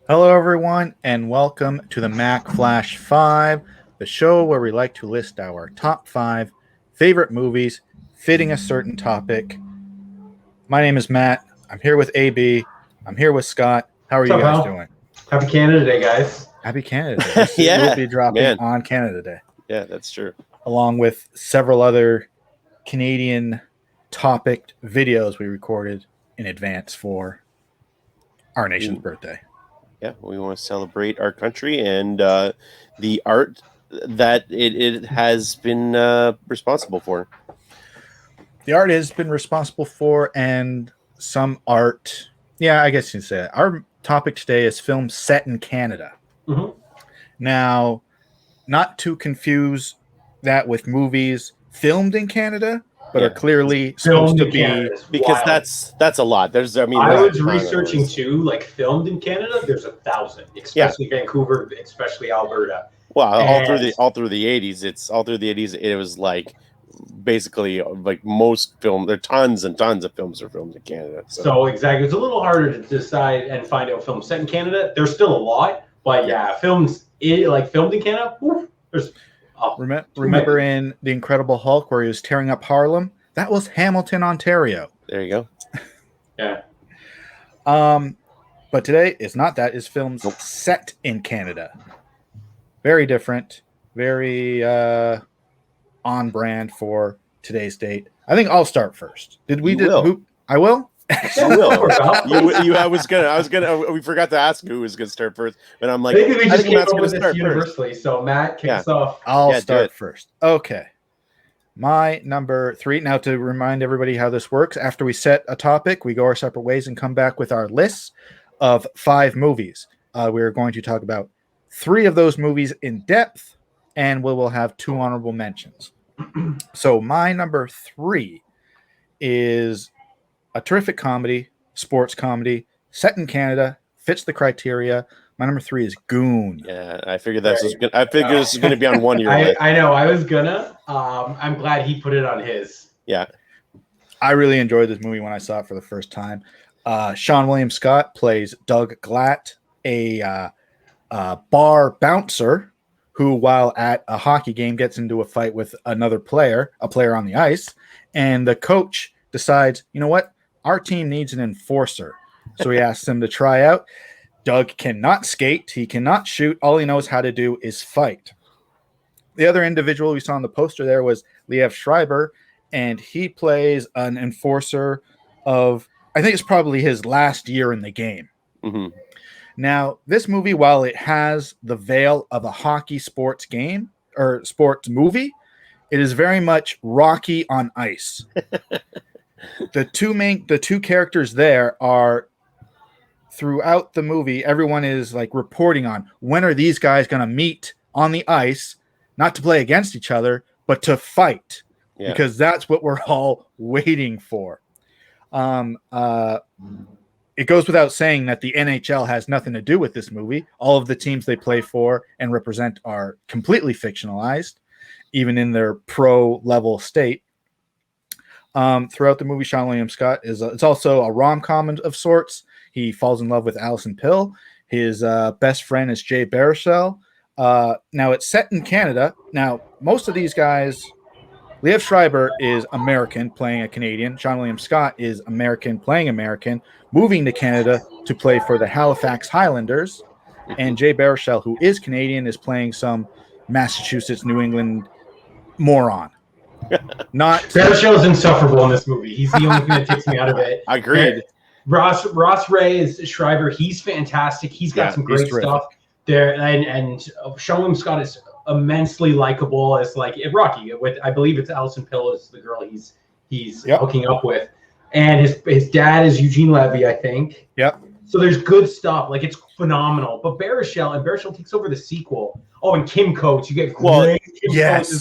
Hello, everyone, and welcome to the Mack Flash 5, the show where we like to list our top 5 favorite movies fitting a certain topic. My name is Matt. I'm here with AB. I'm here with Scott. How are What's you up, guys pal? doing? Happy Canada Day, guys. Happy Canada Day. This Yeah, will be dropping man. on Canada Day, Yeah, that's true. along with several other Canadian topic videos we recorded in advance for our nation's birthday. Yeah, we want to celebrate our country and the art that it has been responsible for. The art has been responsible for, and some art. Yeah, I guess you can say that. Our topic today is films set in Canada. Mhm. Now, not to confuse that with movies filmed in Canada, but Yeah. are clearly supposed Filmed to in be. Canada is Because wild. that's a lot. There's, I mean, I there's was a ton of researching those. too, like filmed in Canada. There's 1,000, especially Vancouver, especially Alberta. Well, all And- through the 80s. It's all through the 80s. It was like basically like most film. There are tons and tons of films are filmed in Canada. So exactly, it's a little harder to decide and find out films set in Canada. There's still a lot, but filmed in Canada. There's Remember in The Incredible Hulk where he was tearing up Harlem? That was Hamilton, Ontario. There you go. Yeah. But today it's not that. It's films set in Canada. Very different. Very on brand for today's date. I think I'll start first. Did we? I will. You will. I was gonna. We forgot to ask who was gonna start first, but I'm like, I think we just came Matt's up gonna with this start universally. So Matt kicks off. I'll do start it. first. Okay. My number 3. Now, to remind everybody how this works, after we set a topic, we go our separate ways and come back with our lists of 5 movies. We're going to talk about 3 of those movies in depth, and we will have 2 honorable mentions. So my number 3 is a terrific comedy, sports comedy, set in Canada, fits the criteria. My number 3 is Goon. Yeah, I figured this was going to be on one of your list. I know. I was gonna. I'm glad he put it on his. Yeah, I really enjoyed this movie when I saw it for the first time. Sean William Scott plays Doug Glatt, a bar bouncer who, while at a hockey game, gets into a fight with another player, a player on the ice, and the coach decides, you know what, our team needs an enforcer. So he asks him to try out. Doug cannot skate. He cannot shoot. All he knows how to do is fight. The other individual we saw on the poster there was Liev Schreiber, and he plays an enforcer of, I think it's probably his last year in the game. Mm-hmm. Now, this movie, while it has the veil of a hockey sports game or sports movie, it is very much Rocky on ice. The two characters there are, throughout the movie, everyone is like reporting on when are these guys going to meet on the ice, not to play against each other, but to fight, because that's what we're all waiting for. It goes without saying that the NHL has nothing to do with this movie. All of the teams they play for and represent are completely fictionalized, even in their pro level state. Throughout the movie, Sean William Scott it's also a rom-com of sorts. He falls in love with Alison Pill. His best friend is Jay Baruchel. Now, it's set in Canada. Now, most of these guys, Liev Schreiber is American, playing a Canadian. Sean William Scott is American, playing American, moving to Canada to play for the Halifax Highlanders. And Jay Baruchel, who is Canadian, is playing some Massachusetts, New England moron. Not Baruchel is insufferable in this movie. He's the only thing that takes me out of it. Agreed. Ross Ray is Schreiber. He's fantastic. He's got some great stuff there, and Sean William Scott is immensely likable as like Rocky. With I believe it's Alison Pill is the girl he's hooking up with, and his dad is Eugene Levy, I think. Yep. So there's good stuff. Like it's phenomenal. But Baruchel takes over the sequel. Oh, and Kim Coates, you get great.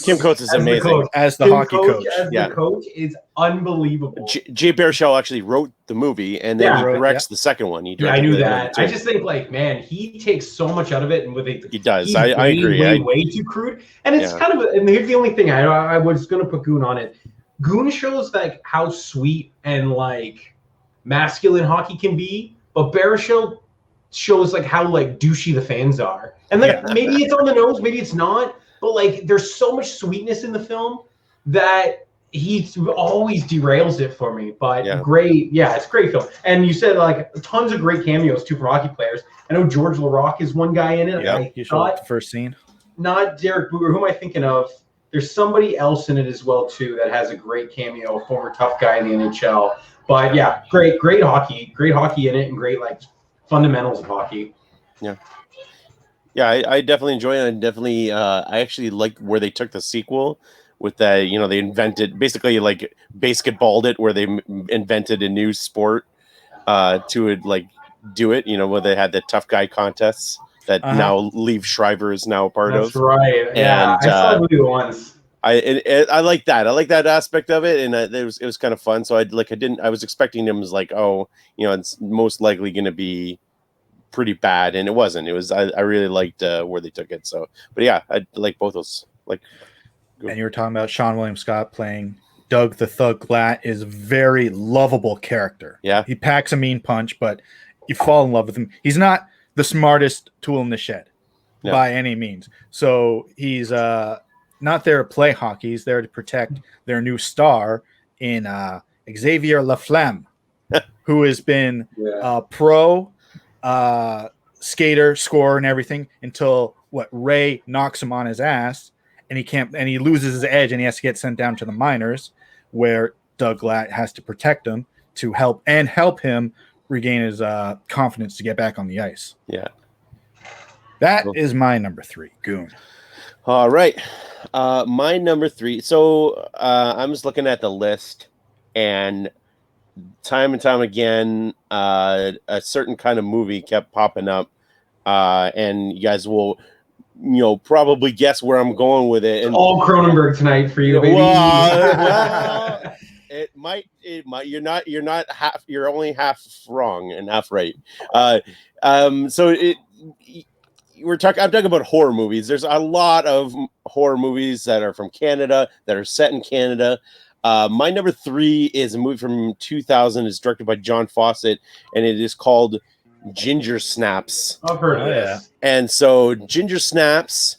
Kim Coates is amazing as the hockey coach. The coach is unbelievable. Jay Baruchel actually wrote the movie, and then he directs the second one. I knew that. I just think, like, man, he takes so much out of it, and he does. I agree. Way too crude, and it's kind of. And here's the only thing I was going to put Goon on it. Goon shows like how sweet and like masculine hockey can be, but Baruchel shows like how like douchey the fans are, and like maybe it's on the nose, maybe it's not, but like there's so much sweetness in the film that he always derails it for me. But it's a great film. And you said like tons of great cameos too from hockey players. I know George LaRocque is one guy in it. Yeah, you showed the first scene. Not Derek Booger. Who am I thinking of? There's somebody else in it as well too that has a great cameo, a former tough guy in the NHL. But yeah, great hockey in it, and great like fundamentals of hockey. Yeah, I definitely enjoy it. And definitely, I actually like where they took the sequel with that. They invented basically like basketballed it, where they invented a new sport to like do it. Where they had the tough guy contests that now Liev Schreiber is now a part of. That's right. Yeah, I saw the movie once. I like that. I like that aspect of it, and it was kind of fun. So I was expecting them as like, it's most likely going to be pretty bad, and it wasn't. It was. I really liked where they took it. So, but yeah, I like both those. Like, and you were talking about Sean William Scott playing Doug the Thug Glatt is a very lovable character. Yeah, he packs a mean punch, but you fall in love with him. He's not the smartest tool in the shed by any means. So he's not there to play hockey. He's there to protect their new star in Xavier Laflamme, who has been a pro skater, scorer, and everything until Ray knocks him on his ass, and he loses his edge, and he has to get sent down to the minors, where Doug Glatt has to protect him to help him regain his confidence to get back on the ice. Yeah. That is my number 3, Goon. All right. My number 3. So I'm just looking at the list, and time again, a certain kind of movie kept popping up, and you guys will, probably guess where I'm going with it. And all Cronenberg tonight for you, baby. Well, it might. You're only half wrong and half right. I'm talking about horror movies. There's a lot of horror movies that are from Canada, that are set in Canada. My number 3 is a movie from 2000. It's directed by John Fawcett, and it is called Ginger Snaps. I've heard of this. And so Ginger Snaps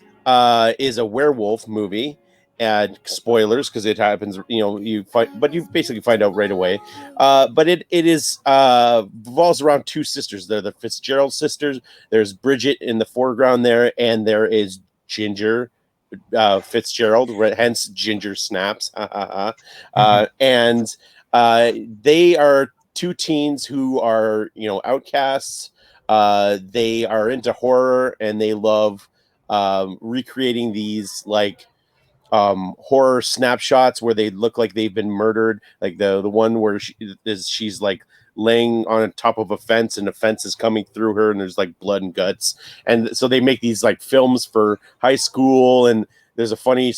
is a werewolf movie. Spoilers, because it happens, you basically find out right away. But it is revolves around 2 sisters. They're the Fitzgerald sisters. There's Bridget in the foreground there, and there is Ginger Fitzgerald, hence Ginger Snaps. And they are 2 teens who are outcasts. They are into horror, and they love recreating these like horror snapshots where they look like they've been murdered, like the one where she's like laying on top of a fence, and the fence is coming through her, and there's like blood and guts. And so they make these like films for high school, and there's a funny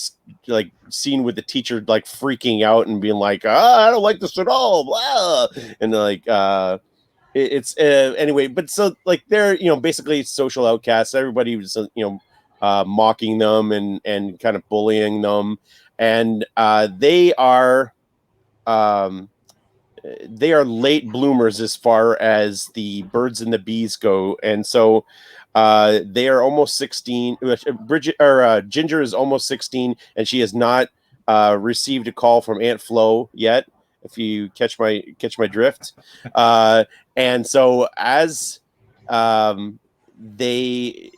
like scene with the teacher like freaking out and being like, I don't like this at all, blah. And like it's anyway, but so like they're basically social outcasts. Everybody was mocking them and kind of bullying them, and they are late bloomers as far as the birds and the bees go, and so they are almost 16. Ginger is almost 16, and she has not received a call from Aunt Flo yet, if you catch my drift. And so as they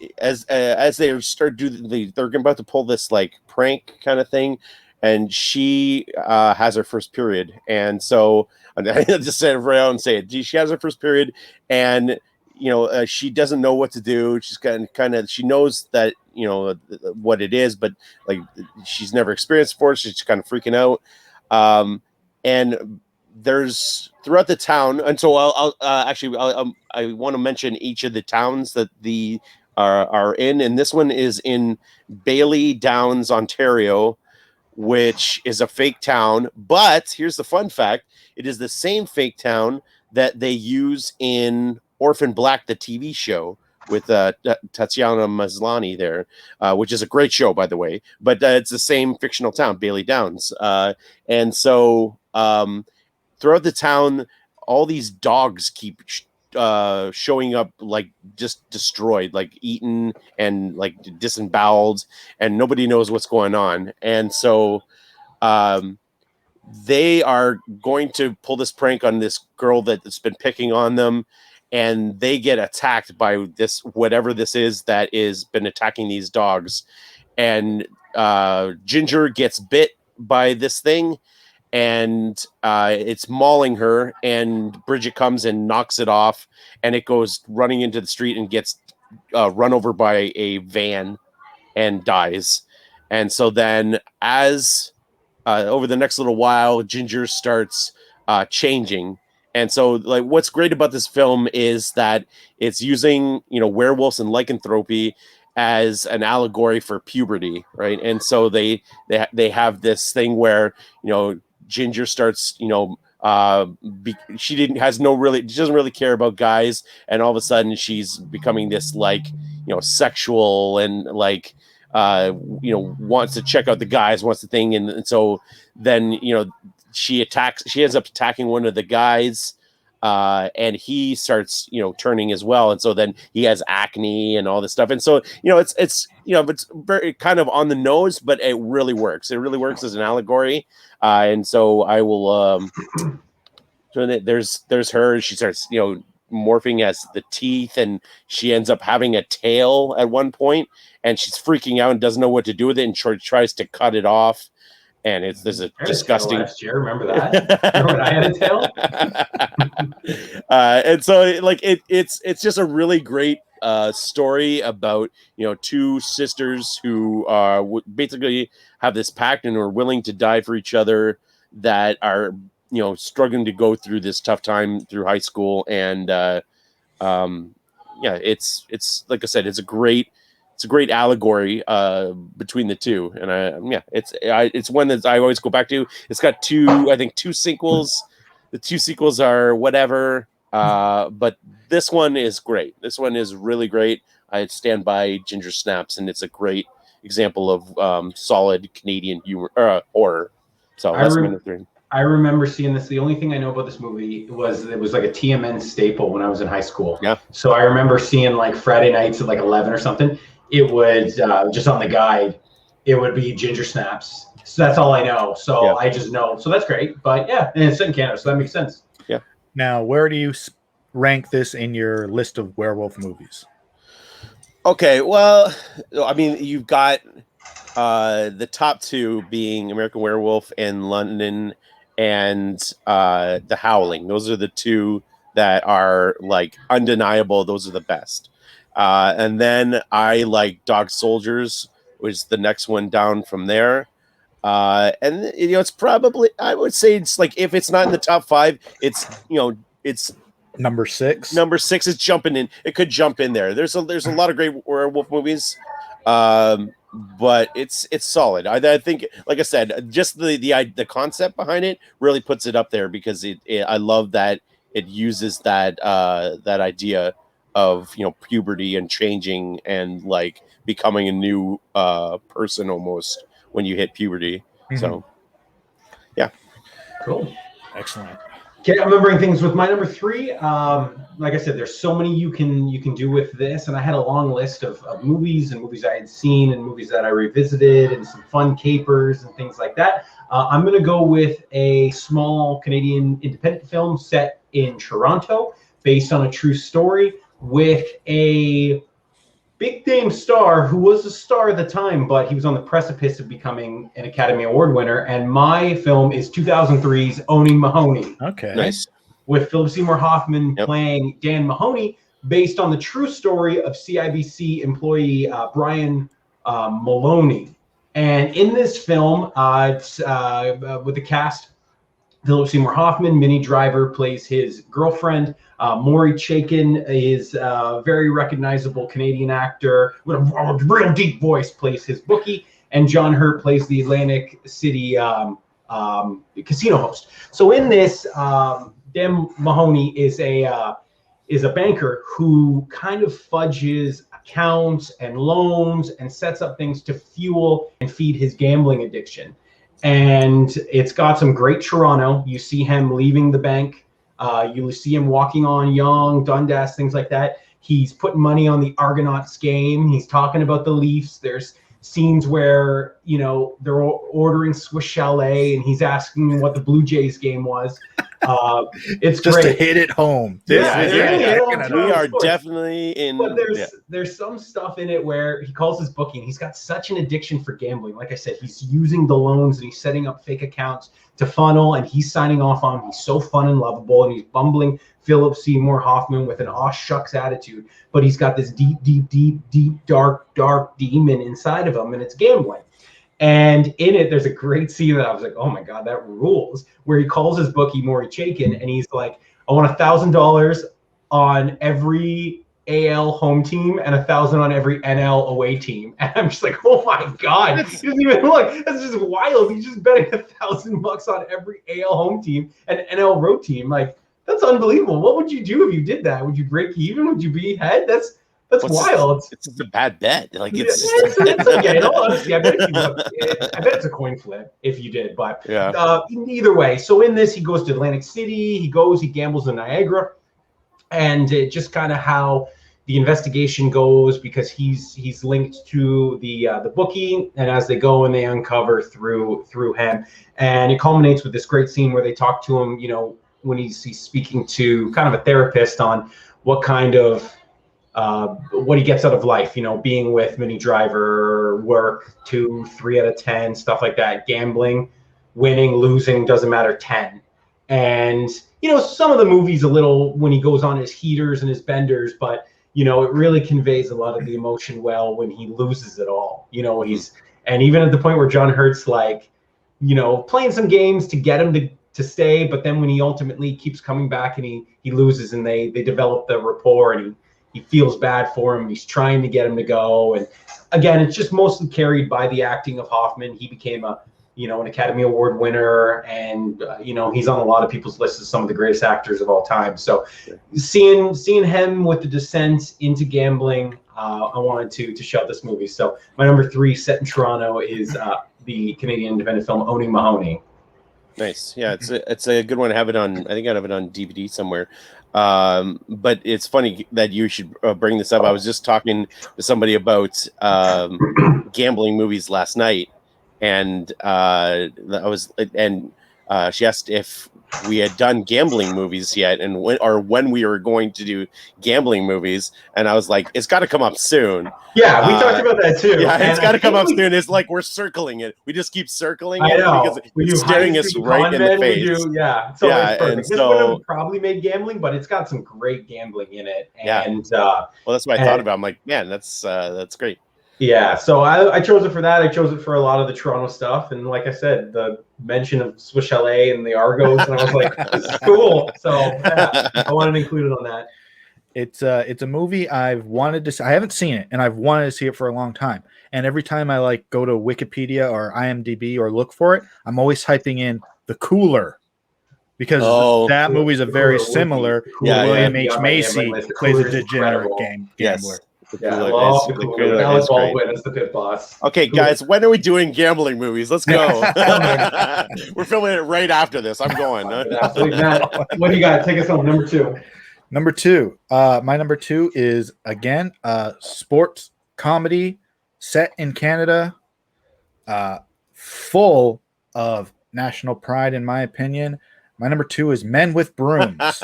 start they're about to pull this like prank kind of thing, and she has her first period, and so I just say it right out and say it. She has her first period, and she doesn't know what to do. She's kind of she knows that what it is, but like she's never experienced before. She's kind of freaking out, and there's throughout the town, and so I want to mention each of the towns that the are in, and this one is in Bailey Downs, Ontario, which is a fake town. But here's the fun fact: it is the same fake town that they use in Orphan Black, the TV show, with Tatiana Maslany there, which is a great show, by the way. But it's the same fictional town, Bailey Downs, and so throughout the town, all these dogs keep showing up like just destroyed, like eaten and like disemboweled, and nobody knows what's going on. And so they are going to pull this prank on this girl that's been picking on them, and they get attacked by this whatever this is that is been attacking these dogs. And Ginger gets bit by this thing, and it's mauling her, and Bridget comes and knocks it off, and it goes running into the street and gets run over by a van and dies. And so then as over the next little while, Ginger starts changing. And so like what's great about this film is that it's using, you know, werewolves and lycanthropy as an allegory for puberty, right? And so they have this thing where, you know, Ginger starts, you know, she doesn't really care about guys, and all of a sudden she's becoming this like, you know, sexual and like you know, wants to check out the guys, wants the thing, and so then, you know, she ends up attacking one of the guys, and he starts, you know, turning as well, and so then he has acne and all this stuff, and so, you know, it's you know, it's very kind of on the nose, but it really works. It really works as an allegory, and so I will. So there's her. She starts, you know, morphing as the teeth, and she ends up having a tail at one point, and she's freaking out and doesn't know what to do with it, and tries to cut it off. And there's a disgusting. Last year, remember that? Remember when I had a tail? And so it's just a really great story about, you know, two sisters who basically have this pact and are willing to die for each other, that are, you know, struggling to go through this tough time through high school. And it's like I said, it's a great allegory between the two. And it's one that I always go back to. It's got two sequels. The two sequels are whatever, but this one is great. This one is really great. I stand by Ginger Snaps, and it's a great example of solid Canadian humor horror. So that's my number 3. I remember seeing this. The only thing I know about this movie was it was like a TMN staple when I was in high school. Yeah. So I remember seeing like Friday nights at like 11 or something. It would just on the guide, it would be Ginger Snaps. So that's all I know. So yeah. I just know. So that's great. But yeah, and it's in Canada, so that makes sense. Yeah. Now, where do you rank this in your list of werewolf movies? Okay, well, I mean, you've got the top 2 being American Werewolf and London, and The Howling. Those are the 2 that are like undeniable. Those are the best. And then I like Dog Soldiers, which is the next one down from there. And you know, it's probably, I would say it's like, if it's not in the top 5, it's, you know, it's number 6. Number 6 is jumping in. It could jump in there. There's a lot of great werewolf movies. But it's solid. I think, like I said, just the concept behind it really puts it up there, because I love that it uses that idea of, you know, puberty and changing and like becoming a new person almost when you hit puberty. Mm-hmm. So yeah, cool, excellent. Okay, I'm remembering things with my number 3. Like I said, there's so many you can do with this, and I had a long list of movies and movies I had seen and movies that I revisited and some fun capers and things like that. I'm going to go with a small Canadian independent film set in Toronto, based on a true story, with a big name star who was a star at the time, but he was on the precipice of becoming an Academy Award winner. And my film is 2003's Owning Mahoney. Okay. Nice. With Philip Seymour Hoffman playing Dan Mahoney, based on the true story of CIBC employee Brian Maloney. And in this film, it's with the cast, Philip Seymour Hoffman, Minnie Driver plays his girlfriend. Maury Chaykin is a very recognizable Canadian actor with a real deep voice, plays his bookie. And John Hurt plays the Atlantic City casino host. So in this, Dan Mahoney is a banker who kind of fudges accounts and loans and sets up things to fuel and feed his gambling addiction. And it's got some great Toronto. You see him leaving the bank You see him walking on Young, Dundas, things like that. He's putting money on the Argonauts game. He's talking about the Leafs. There's scenes where, they're ordering Swiss Chalet and he's asking what the Blue Jays game was. It's just great to hit it home. We are definitely in. But there's some stuff in it where he calls his bookie, and he's got such an addiction for gambling. Like I said, he's using the loans and he's setting up fake accounts to funnel, and he's signing off on them. He's so fun and lovable, and he's bumbling Philip Seymour Hoffman with an aw shucks attitude. But he's got this deep, dark demon inside of him, and it's gambling. And in it, there's a great scene that I was like, oh my God, that rules, where he calls his bookie, Maury Chaikin, and he's like, I want $1,000 on every AL home team and 1,000 on every NL away team. And I'm just like, oh my God, he doesn't even look. That's just wild. He's just betting $1,000 on every AL home team and NL road team. Like, that's unbelievable. What would you do if you did that? Would you break even? Would you be ahead? That's wild. It's just a bad bet. Like it's okay. No, honestly, I bet it's a coin flip if you did. But either way. So in this, he goes to Atlantic City. He gambles in Niagara, and just kind of how the investigation goes, because he's linked to the bookie, and as they go and they uncover through him, and it culminates with this great scene where they talk to him. When he's speaking to kind of a therapist on what kind of what he gets out of life, being with Minnie Driver, work 2, 3 out of 10, stuff like that, gambling, winning, losing, doesn't matter, 10. And, some of the movies a little when he goes on his heaters and his benders, but, it really conveys a lot of the emotion well when he loses it all. And even at the point where John Hurt's like, playing some games to get him to stay, but then when he ultimately keeps coming back and he loses, and they develop the rapport, and he feels bad for him. He's trying to get him to go. And again, it's just mostly carried by the acting of Hoffman. He became an Academy Award winner, and he's on a lot of people's lists as some of the greatest actors of all time. So seeing him with the descent into gambling, I wanted to shout this movie. So my number 3, set in Toronto, is the Canadian independent film Owning Mahoney. Nice. Yeah, it's a good one. I think I have it on DVD somewhere. But it's funny that you should bring this up. I was just talking to somebody about gambling movies last night, and she asked if we had done gambling movies yet, and when we were going to do gambling movies, and I was like, it's got to come up soon. Yeah, we talked about that too. Yeah, it's got to come up soon. It's like we're circling it. We just keep circling it because it's staring us right in the face. And this would have probably made gambling, but it's got some great gambling in it. And well, that's what I thought about. I'm like, man, that's great. Yeah, so I chose it for that. I chose it for a lot of the Toronto stuff, and like I said, the mention of Swiss Chalet and the Argos, and I was like, this is cool. So I wanted to include it on that. It's a movie I've wanted to see. I haven't seen it, and I've wanted to see it for a long time. And every time I go to Wikipedia or IMDb or look for it, I'm always typing in the cooler, because that movie's a very similar. William H. Macy plays a degenerate gambler. Yes. Alec Baldwin is the pit boss. Okay, guys, when are we doing gambling movies? Let's go. We're filming it right after this. I'm going. Absolutely. Matt, what do you got? Take us home. Number 2. Number 2. My number 2 is, again, sports comedy set in Canada, full of national pride, in my opinion. My number 2 is Men with Brooms.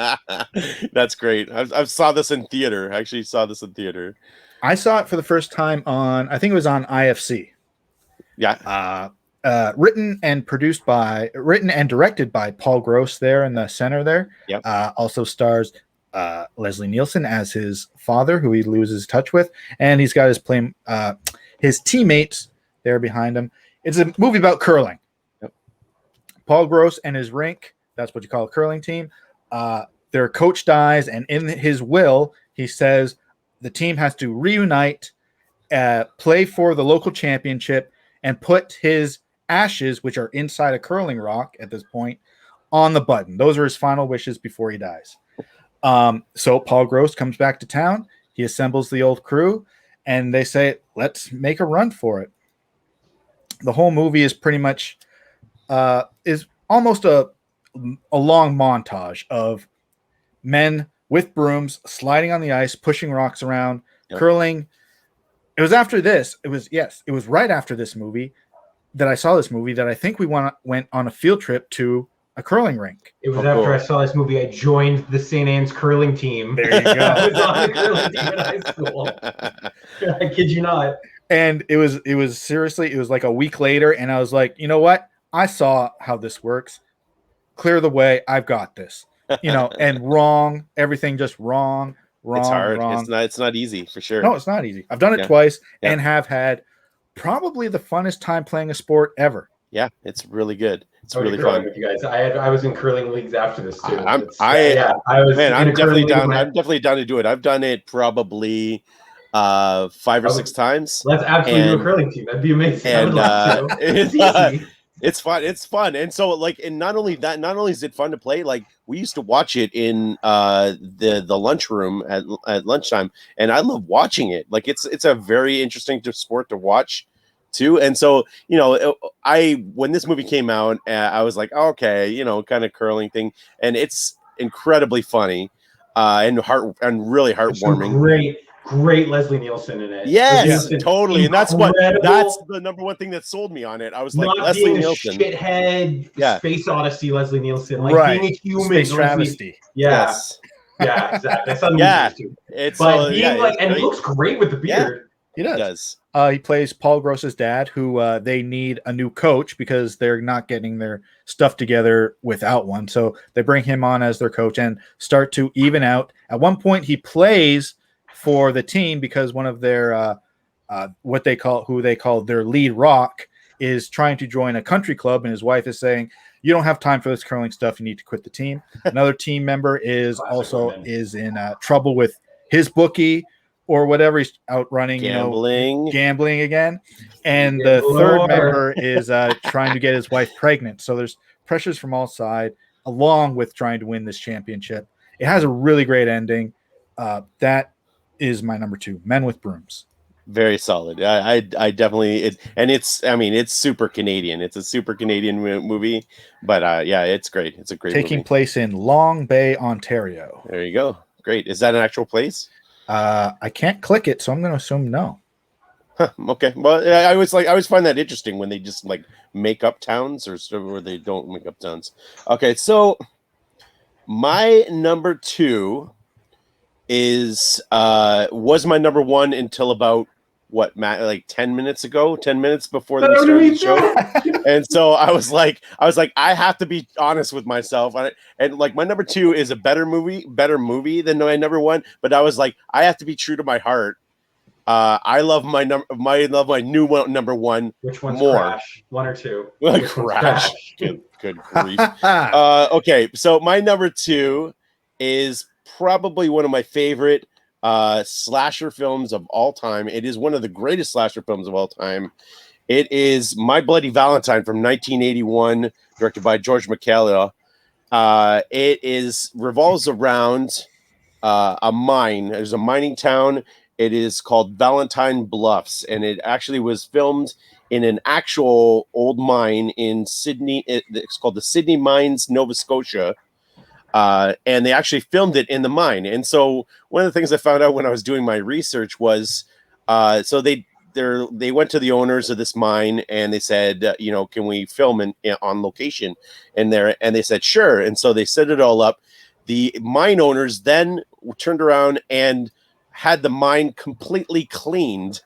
That's great. I saw this in theater. I actually saw this in theater. I saw it for the first time I think it was on IFC. Yeah. Written and directed by Paul Gross there in the center there. Yep. Also stars Leslie Nielsen as his father, who he loses touch with. And he's got his teammates there behind him. It's a movie about curling. Yep. Paul Gross and his rink. That's what you call a curling team. Their coach dies, and in his will, he says the team has to reunite, play for the local championship, and put his ashes, which are inside a curling rock at this point, on the button. Those are his final wishes before he dies. So Paul Gross comes back to town. He assembles the old crew, and they say, let's make a run for it. The whole movie is pretty much is almost a long montage of men with brooms sliding on the ice, pushing rocks around, Yep. curling. It was after this. It was right after this movie that I saw this movie that I think we went on a field trip to a curling rink. It was after I saw this movie, I joined the St. Anne's curling team. There you go. I was on the curling team in high school. I kid you not. And it was seriously, it was like a week later, and I was like, you know what? I saw how this works. Clear the way. I've got this. And wrong. Everything just wrong. It's hard. Wrong. It's not easy for sure. No, it's not easy. I've done it twice and have had probably the funnest time playing a sport ever. Yeah, it's really good. It's really fun. With you guys, I was in curling leagues after this too. I'm definitely down. I'm definitely down to do it. I've done it probably 5 or 6 times. Let's absolutely do a curling team. That'd be amazing. And it's easy. It's fun. And so and not only is it fun to play, like we used to watch it in the lunchroom at lunchtime, and I love watching it. Like it's a very interesting sport to watch too. And so, when this movie came out, I was like, oh, okay, kind of curling thing, and it's incredibly funny and really heartwarming. Great Leslie Nielsen in it. Yes, totally. And that's the number one thing that sold me on it. I was like, not Leslie being Nielsen, shithead, Space Odyssey, Leslie Nielsen, being a human, Space travesty. Yeah, yes. Yeah, exactly. That's something it's but being and he looks great with the beard. He does. He plays Paul Gross's dad, who they need a new coach because they're not getting their stuff together without one. So they bring him on as their coach and start to even out. At one point, he plays for the team because one of their who they call their lead rock is trying to join a country club, and his wife is saying, you don't have time for this curling stuff, you need to quit the team. Another team member is in trouble with his bookie or whatever. He's out running gambling again, and the third member is trying to get his wife pregnant. So there's pressures from all sides along with trying to win this championship. It has a really great ending. That is my number 2, Men with Brooms. Very solid. I definitely it's super Canadian. It's a super Canadian movie, but it's great. It's a great taking movie. Place in Long Bay, Ontario. There you go. Great. Is that an actual place? I can't click it, so I'm going to assume no. Huh, okay. Well, I always find that interesting when they just make up towns or they don't make up towns. Okay, so my number 2 was my number 1 until about 10 minutes ago, 10 minutes before we started the show. And so I was like, I have to be honest with myself. And my number 2 is a better movie than my number 1. But I was like, I have to be true to my heart. I love my new number 1. Which one's more? Crash? 1 or 2? Crash. Good grief. Okay, so my number 2 is probably one of my favorite slasher films of all time. It is one of the greatest slasher films of all time. It is My Bloody Valentine from 1981, directed by George McCalloch. It revolves around a mine. There's a mining town. It is called Valentine Bluffs, and it actually was filmed in an actual old mine in Sydney. It's called the Sydney Mines, Nova Scotia. And they actually filmed it in the mine. And so one of the things I found out when I was doing my research was, so they went to the owners of this mine and they said, can we film on location in there? And they said, sure. And so they set it all up. The mine owners then turned around and had the mine completely cleaned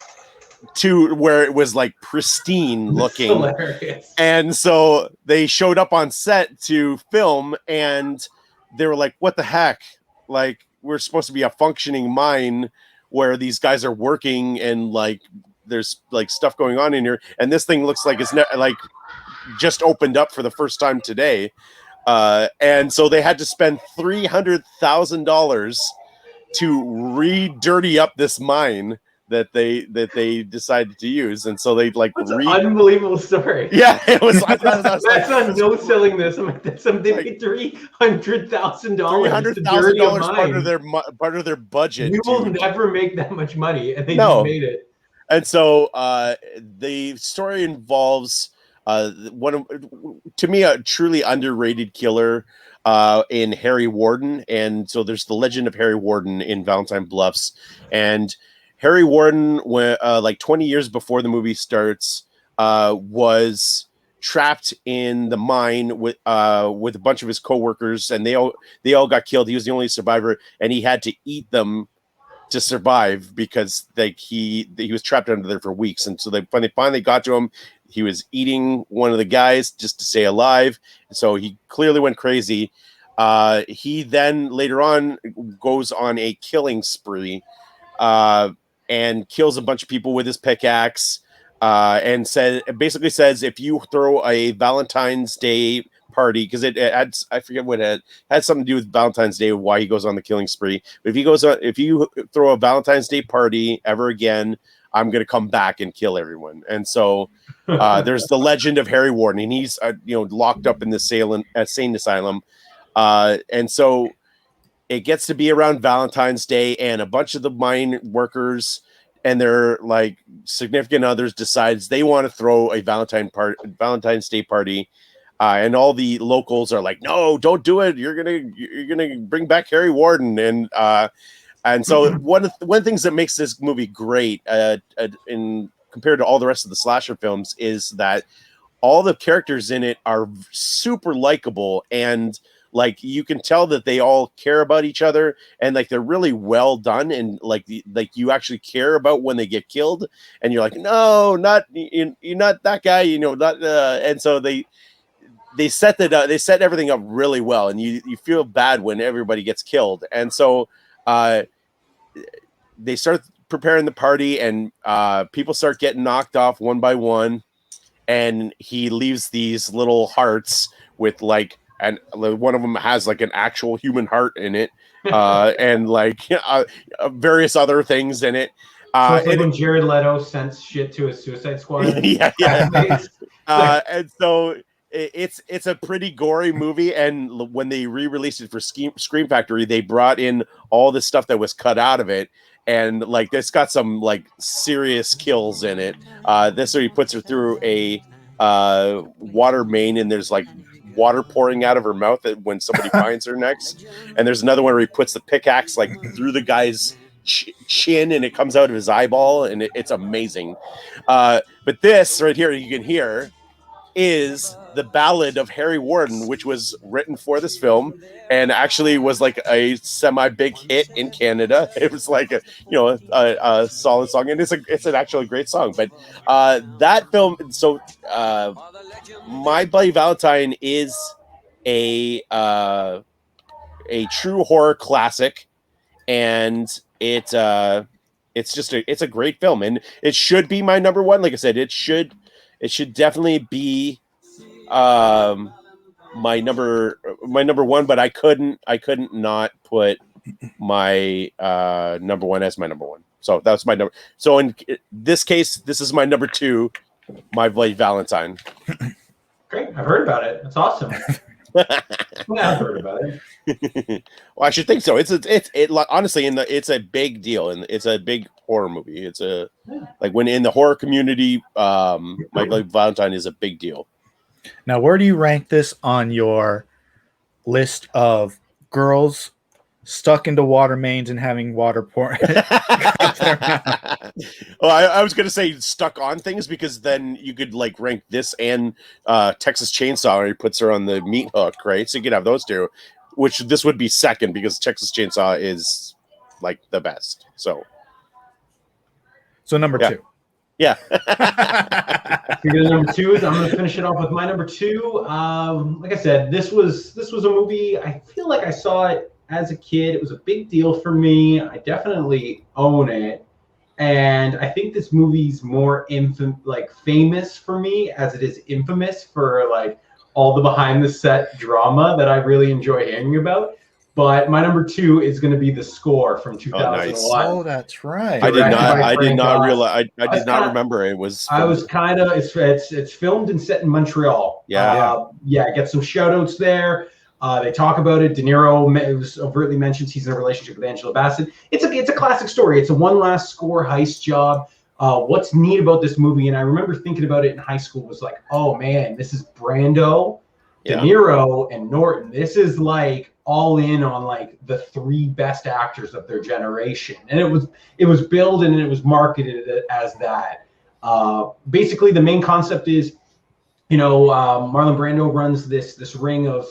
to where it was pristine looking. Hilarious. And so they showed up on set to film, and they were like, what the heck? We're supposed to be a functioning mine where these guys are working and there's stuff going on in here. And this thing looks like it's just opened up for the first time today. And so they had to spend $300,000 to re-dirty up this mine that they decided to use. And so they That's an unbelievable story. Yeah, it was. That's not no selling this. I'm they paid $300,000. $300,000 part of their budget. We will never make that much money, and they just made it. And so the story involves to me, a truly underrated killer. in Harry Warden. And so there's the legend of Harry Warden in Valentine Bluffs. And Harry Warden, like 20 years before the movie starts, was trapped in the mine with a bunch of his coworkers, and they all got killed. He was the only survivor, and he had to eat them to survive because he was trapped under there for weeks. And so when they finally got to him, he was eating one of the guys just to stay alive. So he clearly went crazy. He then later on goes on a killing spree and kills a bunch of people with his pickaxe. And basically says if you throw a Valentine's Day party, because it adds, I forget what it had something to do with Valentine's Day, why he goes on the killing spree. But if you throw a Valentine's Day party ever again, I'm going to come back and kill everyone. And so there's the legend of Harry Warden, and he's locked up in the insane asylum. And so it gets to be around Valentine's Day, and a bunch of the mine workers and their like significant others decides they want to throw a Valentine's Day party, and all the locals are like, "No, don't do it! You're gonna bring back Harry Warden." And so one of the things that makes this movie great, in compared to all the rest of the slasher films, is that all the characters in it are super likable, and like you can tell that they all care about each other, and like they're really well done, and like you actually care about when they get killed, and you're like, no, not you're not that guy, not. And so they set they set everything up really well, and you feel bad when everybody gets killed, and so they start preparing the party, and people start getting knocked off one by one, and he leaves these little hearts with like. And one of them has like an actual human heart in it, and like various other things in it. So it's like when Jared Leto sends shit to his Suicide Squad. Yeah. And so it's a pretty gory movie. And when they re-released it for Scream Factory, they brought in all the stuff that was cut out of it. And like it's got some like serious kills in it. This where he puts her through a water main, and there's like water pouring out of her mouth when somebody finds her next. And there's another one where he puts the pickaxe like through the guy's chin, and it comes out of his eyeball, and it's amazing. But this right here, you can hear, is the Ballad of Harry Warden, which was written for this film and actually was like a semi-big hit in Canada. It was like a solid song, and it's an actually great song. But that film, so My Bloody Valentine is a true horror classic, and it's a great film, and it should be my number one. Like I said, it should definitely be my number one, but I couldn't not put my number one as my number one. So that's my number. So in this case, this is my number two, My Bloody Valentine. Great, I've heard about it. That's awesome. I've heard about it. Well, I should think so. It's honestly it's a big deal, and it's a big horror movie. It's like when in the horror community, My Bloody Valentine is a big deal. Now, where do you rank this on your list of girls stuck into water mains and having water pour? Well, I was going to say stuck on things, because then you could like rank this and Texas Chainsaw, where he puts her on the meat hook, right? So you could have those two, which this would be second, because Texas Chainsaw is like the best. So number two. Yeah. You're the number two. I'm going to finish it off with my number two. Like I said, this was a movie. I feel like I saw it as a kid. It was a big deal for me. I definitely own it, and I think this movie's more famous for me as it is infamous for like all the behind the set drama that I really enjoy hearing about. But my number two is going to be the score from 2001. Nice. Oh, that's right. I did not realize. I did not remember it was. I was kind of. It's filmed and set in Montreal. Yeah. Get some shout outs there. They talk about it. De Niro overtly mentions he's in a relationship with Angela Bassett. It's a classic story. It's a one last score heist job. What's neat about this movie, and I remember thinking about it in high school, was like, oh man, this is Brando De Niro and Norton. This is like all in on like the 3 best actors of their generation, and it was billed and it was marketed as that. Basically, the main concept is, Marlon Brando runs this ring of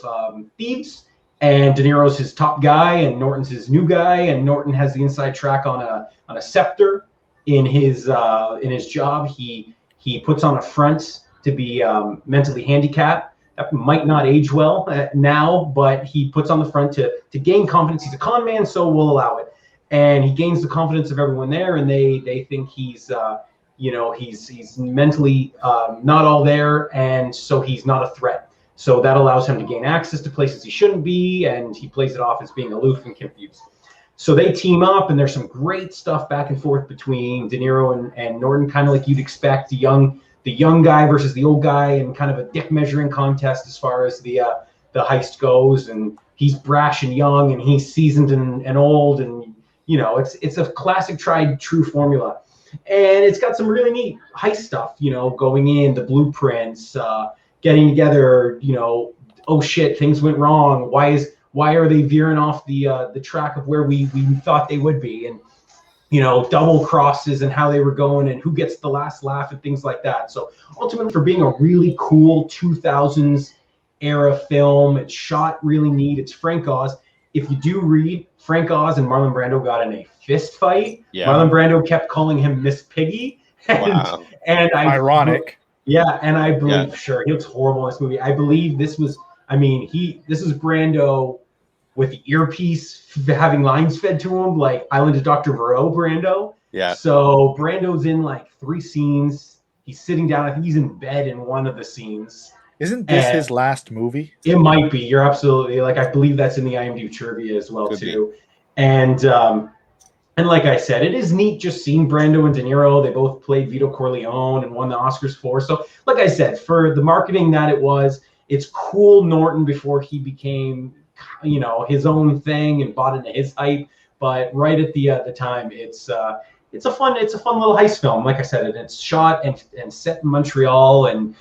thieves, and De Niro's his top guy, and Norton's his new guy, and Norton has the inside track on a scepter in his job. He puts on a front to be mentally handicapped. That might not age well now, but he puts on the front to gain confidence. He's a con man, so we'll allow it. And he gains the confidence of everyone there, and they think he's he's mentally not all there, and so he's not a threat. So that allows him to gain access to places he shouldn't be, and he plays it off as being aloof and confused. So they team up, and there's some great stuff back and forth between De Niro and Norton, kind of like you'd expect, the young guy versus the old guy, and kind of a dick measuring contest as far as the heist goes. And he's brash and young, and he's seasoned and old, and it's a classic tried true formula. And it's got some really neat heist stuff, going in, the blueprints, getting together, oh shit, things went wrong. Why are they veering off the track of where we thought they would be? And double crosses and how they were going and who gets the last laugh and things like that. So ultimately, for being a really cool 2000s era film, it's shot really neat. It's Frank Oz. If you do read, Frank Oz and Marlon Brando got in a fist fight. Yeah. Marlon Brando kept calling him Miss Piggy. And ironic. Yeah, and I believe, sure, he looks horrible in this movie. I believe this is Brando with the earpiece having lines fed to him, like Island of Dr. Moreau Brando. Yeah. So Brando's in like 3 scenes. He's sitting down. I think he's in bed in one of the scenes. Isn't this his last movie? It might be. You're absolutely I believe that's in the IMDb trivia as well. Could too. Be. And like I said, it is neat just seeing Brando and De Niro. They both played Vito Corleone and won the Oscars for. So like I said, for the marketing that it was, it's cool Norton before he became his own thing and bought into his hype. But right at the time, it's a fun little heist film. Like I said, and it's shot and set in Montreal, and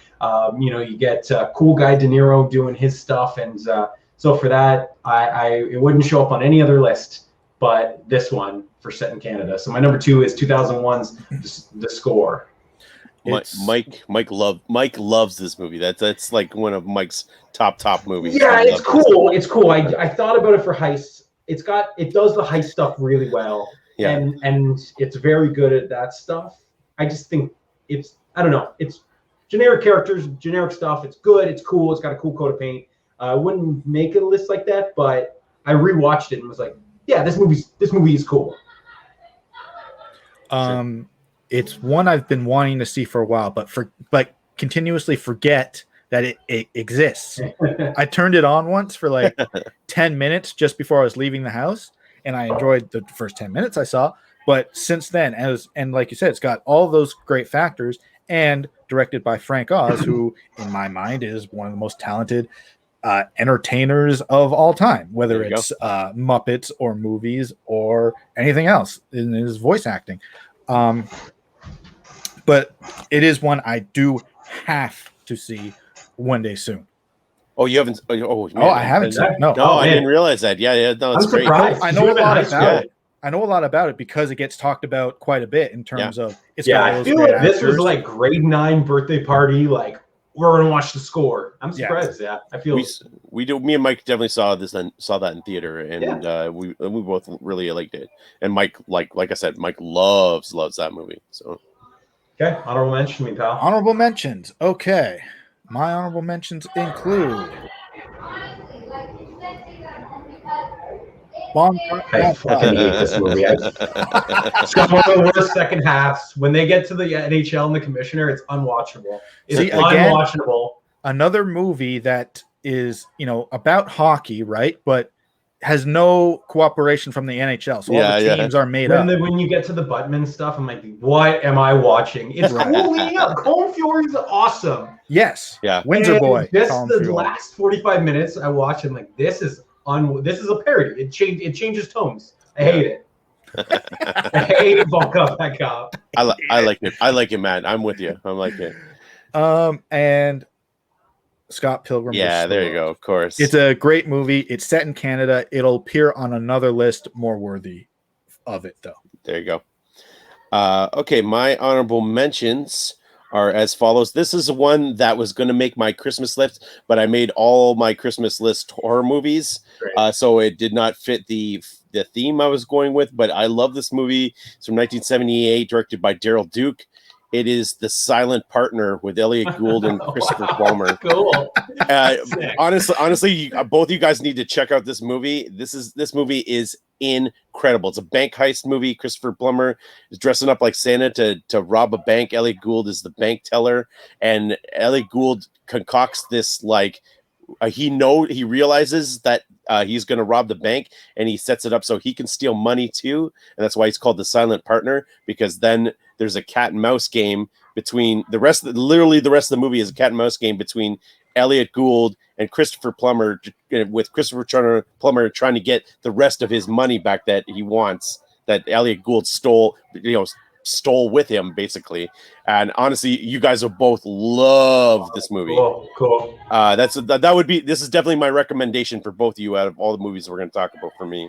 you get cool guy De Niro doing his stuff, and so for that, it wouldn't show up on any other list but this one for set in Canada. So my number 2 is 2001's The Score. Mike loves this movie. That's like one of Mike's top movies. Yeah, it's cool. It's cool. I thought about it for heists. It does the heist stuff really well. Yeah. And it's very good at that stuff. I just think it's generic characters, generic stuff. It's good. It's cool. It's got a cool coat of paint. I wouldn't make a list like that, but I rewatched it and was like, yeah, this movie is cool. It's one I've been wanting to see for a while, but continuously forget that it exists. I turned it on once for like 10 minutes just before I was leaving the house, and I enjoyed the first 10 minutes I saw. But since then, and like you said, it's got all those great factors, and directed by Frank Oz, who in my mind is one of the most talented entertainers of all time, whether it's Muppets or movies or anything else in his voice acting. But it is one I do have to see one day soon. Oh, you haven't? I haven't seen it. No, I didn't realize that. Yeah, no, it's great. I know a lot about it. I know a lot about it because it gets talked about quite a bit in terms of it's I feel like this was like grade 9 birthday party, like we're gonna watch The Score. I'm surprised. Yeah, I feel we do. Me and Mike definitely saw that in theater, and we both really liked it. And Mike, like I said, Mike loves that movie. So okay, honorable mention, me pal. Honorable mentions. Okay, my honorable mentions include. I fucking hate this movie. It's got one of the worst second halves. When they get to the NHL and the commissioner, it's unwatchable. It's unwatchable. Another movie that is, about hockey, right? But has no cooperation from the NHL. So all the teams are made up. When you get to the Buttman stuff, I'm like, what am I watching? It's cool leading up. Colin Fury's awesome. Yes. Yeah. Windsor boy. Just the last 45 minutes I watch, I'm like, this is a parody. It changes tones. I hate it. I hate it. Bulk up that cop. I like it. I like it, Matt. I'm with you. I like it. And Scott Pilgrim. Yeah, Restored. there you go. Of course, it's a great movie. It's set in Canada. It'll appear on another list more worthy of it, though. There you go. Okay, my honorable mentions are as follows. This is one that was going to make my Christmas list, but I made all my Christmas list horror movies, so it did not fit the theme I was going with. But I love this movie. It's from 1978, directed by Daryl Duke. It is The Silent Partner with Elliot Gould and Christopher Plummer. Cool. Honestly, both of you guys need to check out this movie. This movie is incredible. It's a bank heist movie. Christopher Plummer is dressing up like Santa to rob a bank. Elliot Gould is the bank teller, and Elliot Gould concocts this he realizes that he's going to rob the bank, and he sets it up so he can steal money too, and that's why he's called The Silent Partner, because then there's a cat and mouse game between the rest of the movie is a cat and mouse game between Elliot Gould and Christopher Plummer, with Christopher Plummer trying to get the rest of his money back that he wants, that Elliot Gould stole with him, basically. And honestly, you guys will both love this movie. Cool. This is definitely my recommendation for both of you out of all the movies we're going to talk about for me.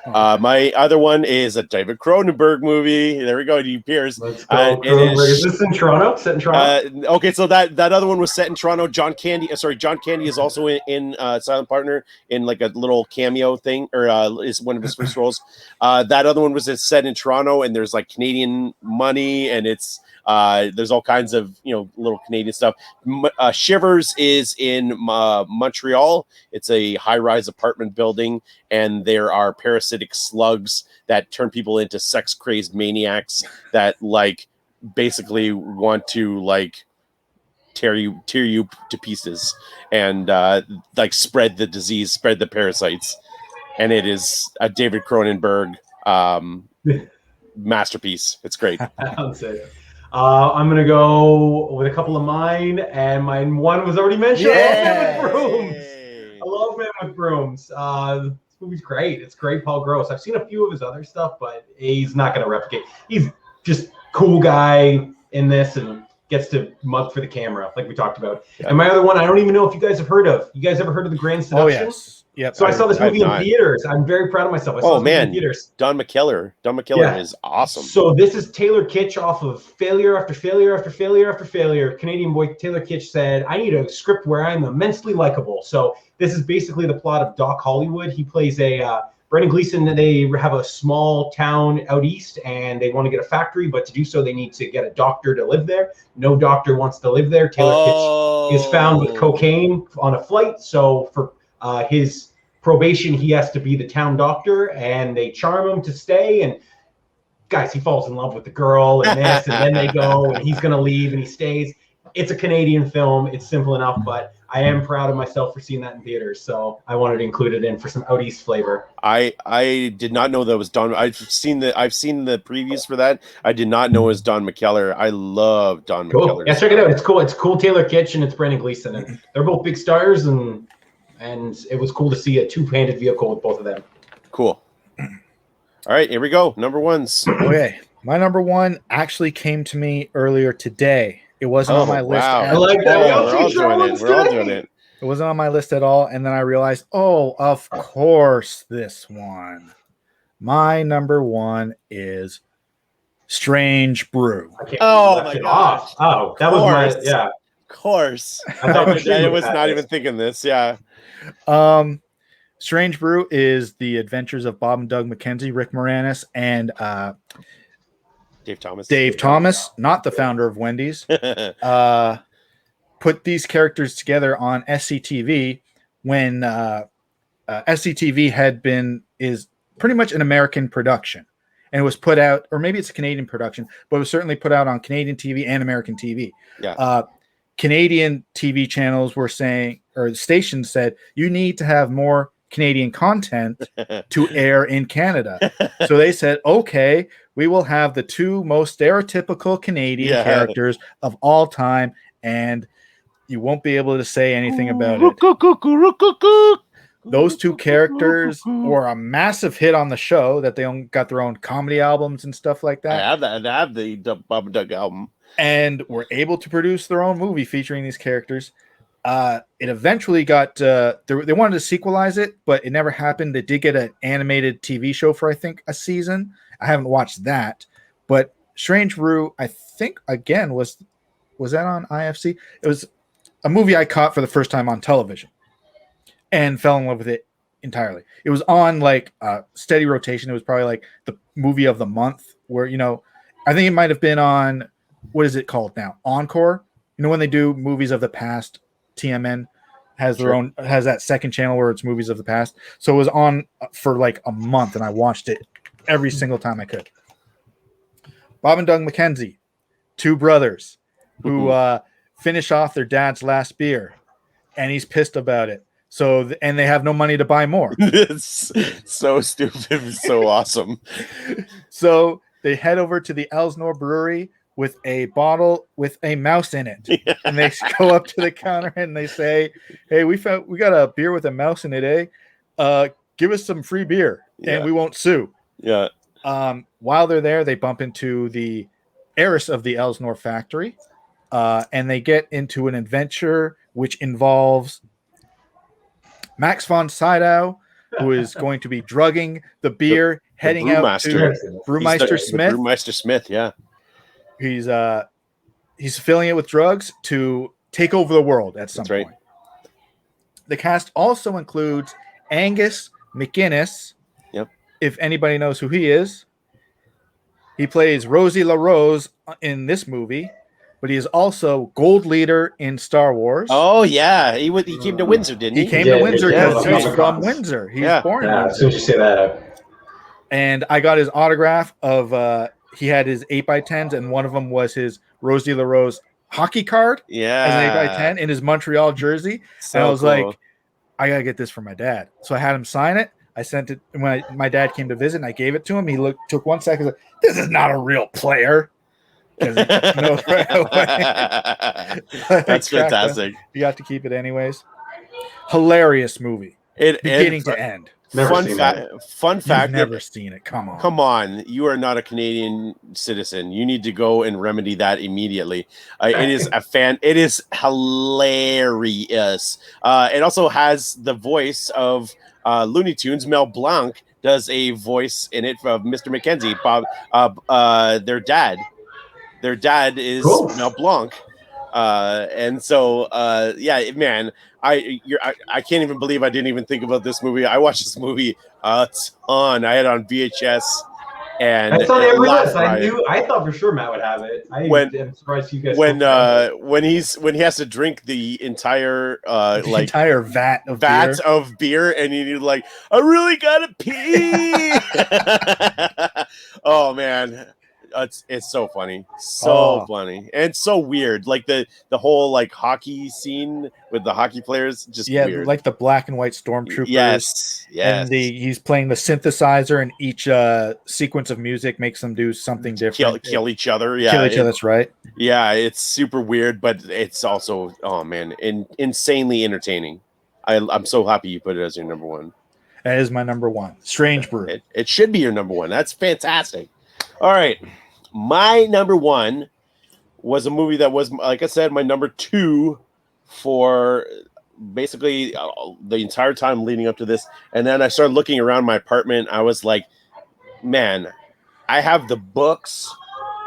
My other one is a David Cronenberg movie. There we go, Piers. Let's go. Is this in Toronto? Set in Toronto? Okay, so that other one was set in Toronto. John Candy is also in Silent Partner in like a little cameo thing, or is one of his first roles. That other one was set in Toronto, and there's like Canadian money, and it's there's all kinds of little Canadian stuff. Shivers is in Montreal. It's a high-rise apartment building, and there are parasitic slugs that turn people into sex-crazed maniacs that basically want to tear you to pieces and spread the disease, spread the parasites. And it is a David Cronenberg masterpiece. It's great. Sounds it. I'm gonna go with a couple of mine, and mine one was already mentioned. I love Man with Brooms. This movie's great. It's great, Paul Gross. I've seen a few of his other stuff, but he's not gonna replicate. He's just cool guy in this, and gets to mug for the camera, like we talked about. Yeah. And my other one, I don't even know if you guys have heard of. You guys ever heard of The Grand Seduction? Oh yes. Yep. So I saw this movie in theaters. I'm very proud of myself. I saw this in theaters. Don McKellar. Don McKellar is awesome. So this is Taylor Kitsch off of Failure After Failure After Failure After Failure. Canadian boy Taylor Kitsch said, I need a script where I'm immensely likable. So this is basically the plot of Doc Hollywood. He plays Brendan Gleeson. They have a small town out east, and they want to get a factory, but to do so, they need to get a doctor to live there. No doctor wants to live there. Taylor Kitsch is found with cocaine on a flight. So for his probation, he has to be the town doctor, and they charm him to stay. And guys, he falls in love with the girl and this, and then they go, and he's going to leave, and he stays. It's a Canadian film. It's simple enough, but I am proud of myself for seeing that in theaters. So I wanted to include it in for some out east flavor. I did not know that was Don. I've seen the previews for that. I did not know it was Don McKellar. I love Don McKellar. Yeah, check it out. It's cool. It's cool. Taylor Kitsch and it's Brendan Gleeson, and they're both big stars, and it was cool to see a two-handed vehicle with both of them. Cool. All right, here we go. Number ones. Okay, my number one actually came to me earlier today. It wasn't on my list. Wow. I like that. We're all doing it. It wasn't on my list at all, and then I realized, of course, this one. My number one is Strange Brew. Oh my gosh! Oh, that was my Of course. I was not even thinking this. Yeah. Strange Brew is the adventures of Bob and Doug McKenzie, Rick Moranis, and Dave Thomas, not the founder of Wendy's, put these characters together on SCTV when SCTV is pretty much an American production, and it was put out, or maybe it's a Canadian production, but it was certainly put out on Canadian TV and American TV. Yeah. Canadian TV channels were saying, or the station said, you need to have more Canadian content to air in Canada. So they said, okay, we will have the two most stereotypical Canadian characters of all time, and you won't be able to say anything about it. Those two characters were a massive hit on the show, that they got their own comedy albums and stuff like that. I have the Bob and Doug album. And were able to produce their own movie featuring these characters. It eventually got they wanted to sequelize it, but it never happened. They did get an animated TV show for I think a season. I haven't watched that, but Strange Brew, I think again was that on IFC? It was a movie I caught for the first time on television and fell in love with it entirely. It was on like steady rotation. It was probably like the movie of the month where, I think it might have been on, what is it called now? Encore. When they do movies of the past, TMN has their own, has that second channel where it's movies of the past. So it was on for like a month and I watched it every single time I could. Bob and Doug McKenzie, two brothers who finish off their dad's last beer and he's pissed about it. So, and they have no money to buy more. It's so stupid. It's so awesome. So they head over to the Elsinore Brewery with a bottle with a mouse in it. Yeah. And they go up to the counter and they say, hey, we got a beer with a mouse in it, eh? Give us some free beer and we won't sue. Yeah. While they're there, they bump into the heiress of the Elsinore factory and they get into an adventure which involves Max von Sydow, who is going to be drugging the beer, heading out to Brewmeister Smith. Brewmeister Smith, yeah. He's filling it with drugs to take over the world at some point. The cast also includes Angus McInnes. Yep. If anybody knows who he is, he plays Rosie LaRose in this movie, but he is also Gold Leader in Star Wars. Oh yeah, he came to Windsor, didn't he? He came to Windsor because he's from Windsor. He's born in Windsor. As soon as you say that. And I got his autograph of. He had his 8x10s, and one of them was his Rosie LaRose hockey card. Yeah, as an 8x10 in his Montreal jersey. So and I was like, I gotta get this for my dad. So I had him sign it. I sent it when my dad came to visit, and I gave it to him. He took 1 second. Like, this is not a real player. That's fantastic. You got to keep it anyways. Hilarious movie. Beginning to end. Fun fact. You've never seen it. Come on. Come on. You are not a Canadian citizen. You need to go and remedy that immediately. It is hilarious. It also has the voice of Looney Tunes. Mel Blanc does a voice in it of Mr. McKenzie, Bob, their dad. Their dad is Mel Blanc. And so, man, I can't even believe I didn't even think about this movie. I watched this movie a ton. I had it on VHS, and that's on every list. I thought for sure Matt would have it. I'm surprised you guys. When he has to drink the entire entire vat of beer, and you need I really gotta pee. Oh man. It's so funny, funny, and so weird. Like the whole hockey scene with the hockey players, just weird. Like the black and white stormtroopers. Yes. And he's playing the synthesizer, and each sequence of music makes them do something different. Kill each other. Yeah, kill each other. That's right. Yeah, it's super weird, but it's also insanely entertaining. I'm so happy you put it as your number one. That is my number one. Strange Brew. It should be your number one. That's fantastic. All right. My number one was a movie that was, like I said, my number two for basically the entire time leading up to this. And then I started looking around my apartment. I was like, man, I have the books.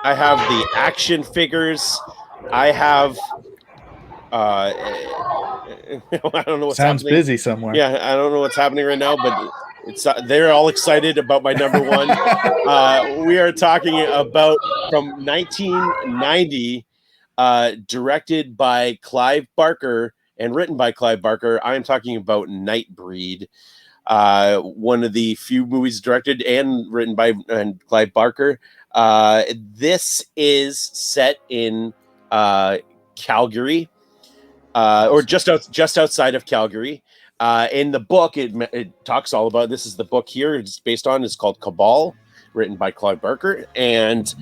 I have the action figures. I have... I don't know what's Sounds happening. Busy somewhere. Yeah, I don't know what's happening right now, but... they're all excited about my number one. We are talking about from 1990, directed by Clive Barker and written by Clive Barker. I am talking about Nightbreed, one of the few movies directed and written by Clive Barker. This is set in Calgary, or just outside of Calgary. In the book, it talks all about this. Is the book here it's based on? It's called Cabal, written by Clive Barker, and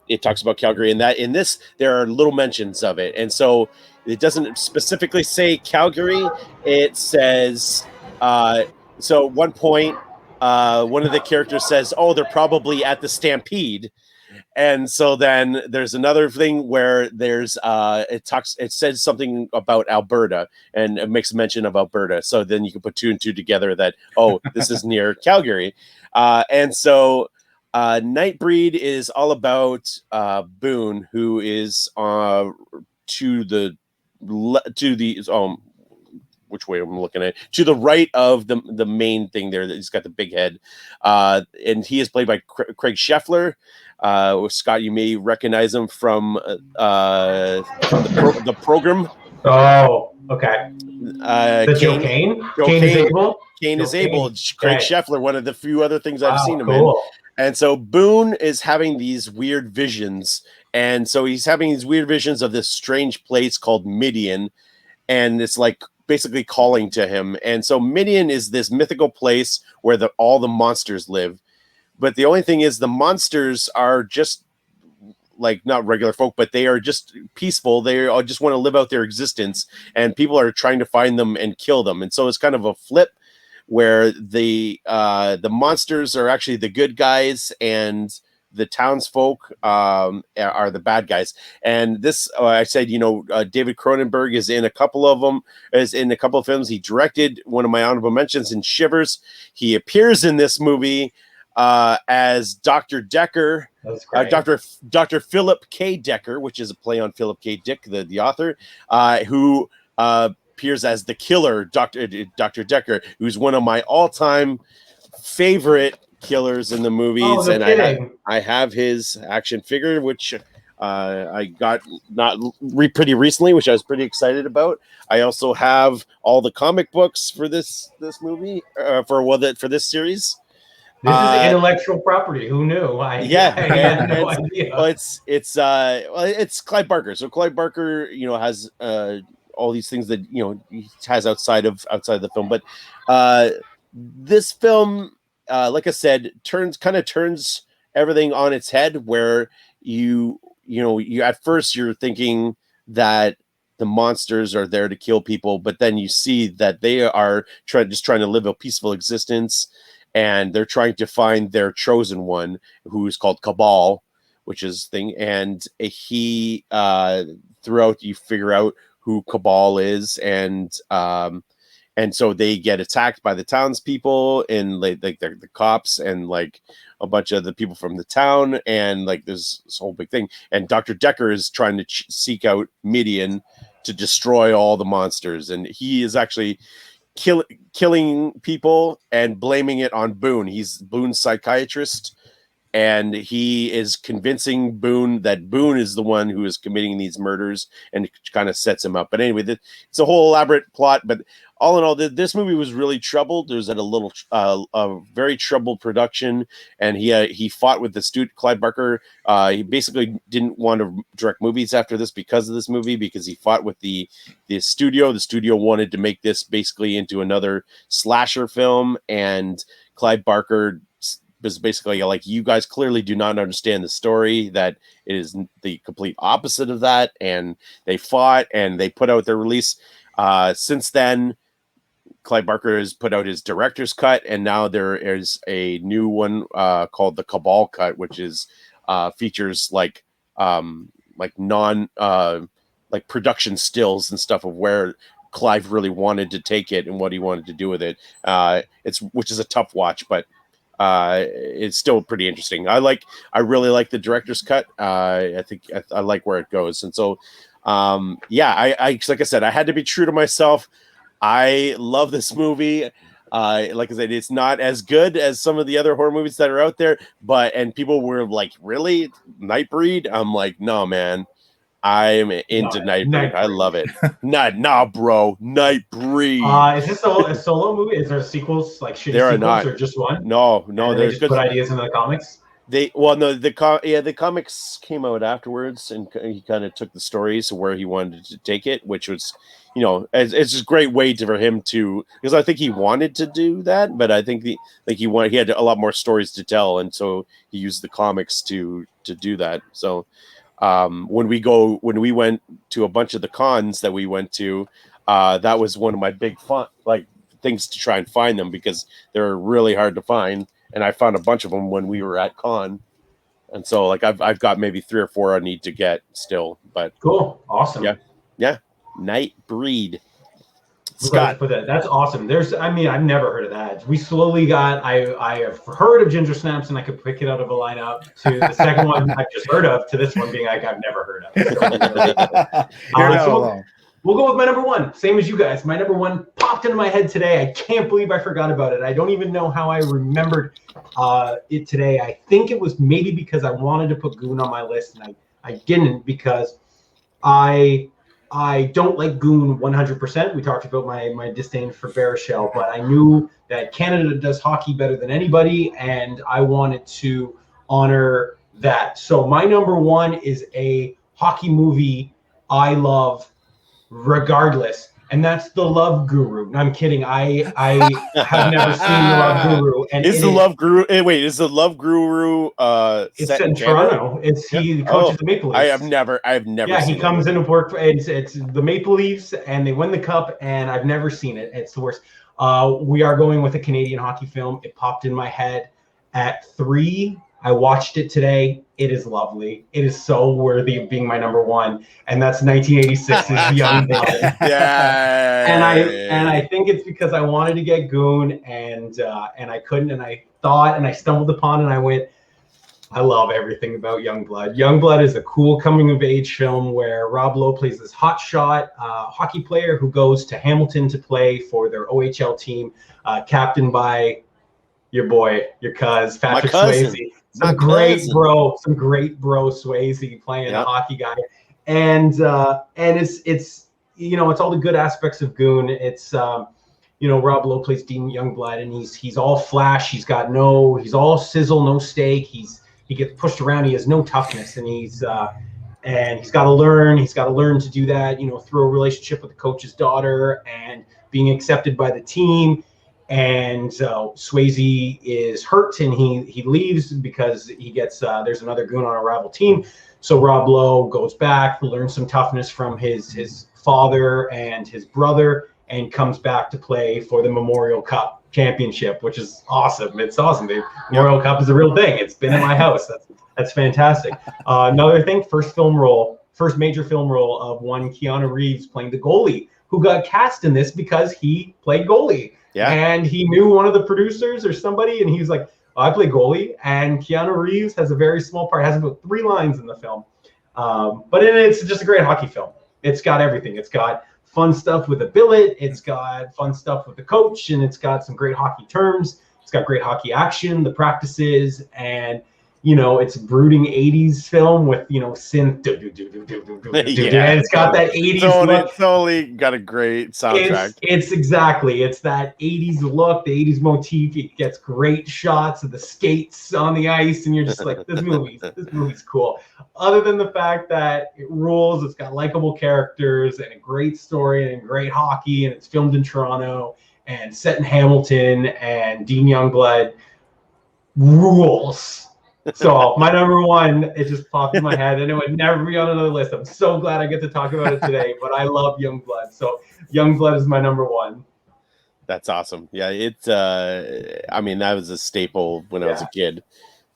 it talks about Calgary. And that in this, there are little mentions of it, and so it doesn't specifically say Calgary. It says so. At one point, one of the characters says, "Oh, they're probably at the Stampede," And so then there's another thing where there's it says something about Alberta, and it makes mention of Alberta. So then you can put two and two together that, oh, this is near Calgary. And so Nightbreed is all about Boone, who is to the which way I'm looking at, to the right of the main thing there. He's got the big head, and he is played by Craig Scheffler. Scott, you may recognize him from the program. Oh, okay. Joe Kane. Kane is able. Craig Scheffler, one of the few other things I've seen him in. And so Boone is having these weird visions, and so he's having these weird visions of this strange place called Midian, and it's like basically calling to him. And so Midian is this mythical place where all the monsters live. But the only thing is the monsters are just like not regular folk, but they are just peaceful. They all just want to live out their existence, and people are trying to find them and kill them. And so it's kind of a flip where the monsters are actually the good guys and the townsfolk are the bad guys. And this, I said, David Cronenberg is in a couple of them, is in a couple of films. He directed one of my honorable mentions in Shivers. He appears in this movie as Dr. Decker, Dr. Philip K. Decker, which is a play on Philip K. Dick, the author, who appears as the killer, Dr. Decker, who's one of my all-time favorite killers in the movies. I have his action figure, which I got pretty recently, which I was pretty excited about. I also have all the comic books for this movie, for this series. This is intellectual property. Who knew? I had no idea. Well, it's Clive Barker. So Clive Barker, has all these things that he has outside of the film. But this film, like I said, turns everything on its head. Where you at first you're thinking that the monsters are there to kill people, but then you see that they are trying to live a peaceful existence. And they're trying to find their chosen one, who's called Cabal, which is thing. And he, throughout, you figure out who Cabal is, and so they get attacked by the townspeople and the cops and like a bunch of the people from the town, and like there's this whole big thing. And Dr. Decker is trying to seek out Midian to destroy all the monsters, and he is actually killing people and blaming it on Boone. He's Boone's psychiatrist, and he is convincing Boone that Boone is the one who is committing these murders, and it kind of sets him up. But anyway, it's a whole elaborate plot. But all in all, this movie was really troubled. There's a very troubled production, and he fought with the student Clive Barker. He basically didn't want to direct movies after this because of this movie, because he fought with the studio. The studio wanted to make this basically into another slasher film, and Clive Barker was basically like, you guys clearly do not understand the story, that it is the complete opposite of that. And they fought, and they put out their release. Since then, Clive Barker has put out his director's cut, and now there is a new one called the Cabal cut, which is features like production stills and stuff of where Clive really wanted to take it and what he wanted to do with it. Which is a tough watch, but it's still pretty interesting. I really like the director's cut. I think I like where it goes. And so, I like I said, I had to be true to myself. I love this movie. Like I said, it's not as good as some of the other horror movies that are out there, and people were like, really? Nightbreed? I'm like, no, man. I'm into Nightbreed. I love it. Bro. Nightbreed. Is this a solo movie? Is there sequels, like there are not, or just one? No. They just put ideas into the comics. The comics came out afterwards, and he kind of took the stories to where he wanted to take it, which was, it's just a great way for him to, because I think he wanted to do that, but I think he had a lot more stories to tell, and so he used the comics to do that. So. When we went to a bunch of the cons that we went to, that was one of my big things to try and find them, because they're really hard to find. And I found a bunch of them when we were at con. And so like I've got maybe 3 or 4 I need to get still, but cool, awesome. Yeah. Nightbreed. Scott, that's awesome. I've never heard of that. We slowly got. I have heard of Ginger Snaps, and I could pick it out of a lineup. To the second one I've just heard of, to this one being like I've never heard of. So we'll go with my number one. Same as you guys. My number one popped into my head today. I can't believe I forgot about it. I don't even know how I remembered it today. I think it was maybe because I wanted to put Goon on my list, and I didn't because I don't like Goon 100%. We talked about my disdain for Baruchel, but I knew that Canada does hockey better than anybody, and I wanted to honor that. So my number one is a hockey movie I love regardless, and that's The Love Guru. No, I'm kidding. I have never seen The Love Guru. And is The Love Guru? Wait, is The Love Guru? It's set in Toronto. He coaches the Maple Leafs. I have never. Yeah, he comes in to work. It's the Maple Leafs, and they win the cup. And I've never seen it. It's the worst. We are going with a Canadian hockey film. It popped in my head at 3. I watched it today. It is lovely. It is so worthy of being my number one, and that's 1986's Youngblood. And I think it's because I wanted to get Goon, and I couldn't, and I thought, and I stumbled upon, and I went, I love everything about Youngblood. Youngblood is a cool coming of age film where Rob Lowe plays this hotshot hockey player who goes to Hamilton to play for their OHL team, captained by your boy, your Patrick Swayze. Some great bro Swayze playing a hockey guy, and it's it's all the good aspects of Goon. It's Rob Lowe plays Dean Youngblood, and he's all flash. He's all sizzle, no steak. He gets pushed around. He has no toughness, and he's got to learn. He's got to learn to do that. Through a relationship with the coach's daughter and being accepted by the team. And Swayze is hurt, and he leaves because he gets there's another Goon on a rival team. So Rob Lowe goes back, learns some toughness from his father and his brother, and comes back to play for the Memorial Cup Championship, which is awesome. It's awesome. The Memorial Cup is a real thing. It's been in my house. That's fantastic. Another thing, first major film role of one Keanu Reeves playing the goalie, who got cast in this because he played goalie. Yeah. And he knew one of the producers or somebody, and he was like, I play goalie. And Keanu Reeves has a very small part, has about 3 lines in the film. But it's just a great hockey film. It's got everything. It's got fun stuff with the billet. It's got fun stuff with the coach, and it's got some great hockey terms. It's got great hockey action, the practices, and it's a brooding 80s film with, synth. And it's got that 80s look. It's totally got a great soundtrack. It's that 80s look, the 80s motif. It gets great shots of the skates on the ice, and you're just like, this movie's cool. Other than the fact that it rules, it's got likable characters and a great story and great hockey, and it's filmed in Toronto and set in Hamilton, and Dean Youngblood rules. So my number one, it just popped in my head, and it would never be on another list. I'm so glad I get to talk about it today, but I love Youngblood. So Youngblood is my number one. That's awesome. Yeah, it's that was a staple when I was a kid.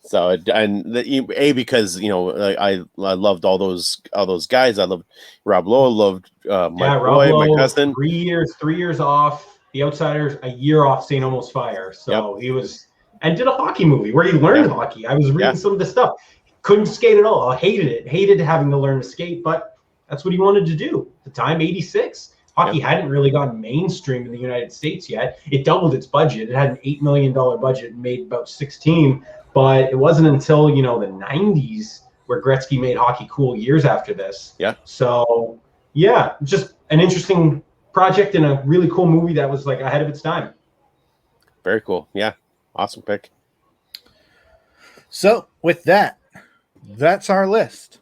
So because I loved all those guys. I loved Rob Lowe, loved my cousin. 3 years off. The Outsiders, a year off St. Elmo's Fire. So he was. And did a hockey movie where he learned hockey. I was reading some of the stuff. Couldn't skate at all. I hated it. Hated having to learn to skate, but that's what he wanted to do. At the time, 86. Hockey hadn't really gone mainstream in the United States yet. It doubled its budget. It had an $8 million budget and made about 16. But it wasn't until, the 90s where Gretzky made hockey cool years after this. Yeah. So, just an interesting project and a really cool movie that was like ahead of its time. Very cool. Yeah. Awesome pick. So with that's our list.